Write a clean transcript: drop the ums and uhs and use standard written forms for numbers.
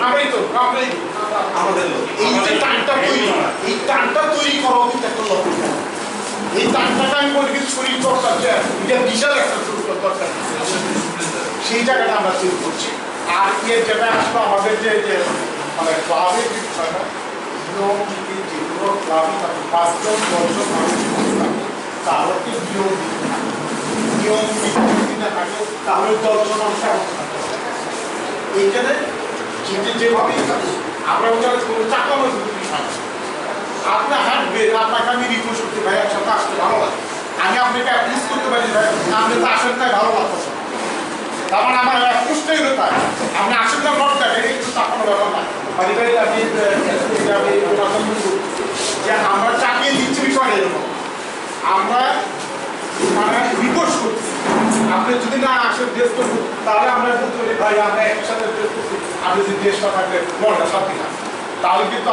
আমরাই তো আমাদের লোক এই যে টানটা তৈরি এই টানটা তৈরি করা কিন্তু একটা লক্ষ্য এই টানটাকে আমি বলি কিন্তু শরীর চর্চা এটা বিশাল একটা দরকার সেই জায়গাটা আমরা তৈরি করছি আর এর যেটা আসলো আমাদের যে মানে ক্লাবের যে বিষয়টা নিয়ম নীতি যেগুলো ক্লাবে থাকে 5 জন 10 জন মানুষ তাদেরকে নিয়ম নীতি না থাকে তাহলে 10 জন মানুষ এইখানে যেভাবে আমরা ওখানে কোনো চাকানো আপনার হাঁটবেন আপনাকে আমি রিকোয়েস্ট করতে ভাই একসাথে আসতে ভালো লাগে আমি আপনাকে অ্যাপ্লিস করতে পারি ভাই আপনি তো আসেন তাই ভালো লাগতেছে তার মানে আমার অ্যাপ্রোচটাই হলো তাই আপনি আসেন না ঘর দেখেন একটু চাপানো ব্যাপার না বাড়ি বাড়ি আমি যে আমরা চাপিয়ে দিচ্ছি বিষয়টা এরকম আমরা মানে রিকোয়েস্ট করছি আপনি যদি না আসেন ড্রেস করবো তাহলে আমরা বলতে পারি ভাই আমরা একসাথে ড্রেস করছি আপনি যদি ড্রেসটা থাকলে মনটা সব ঠিক আছে তাহলে কিন্তু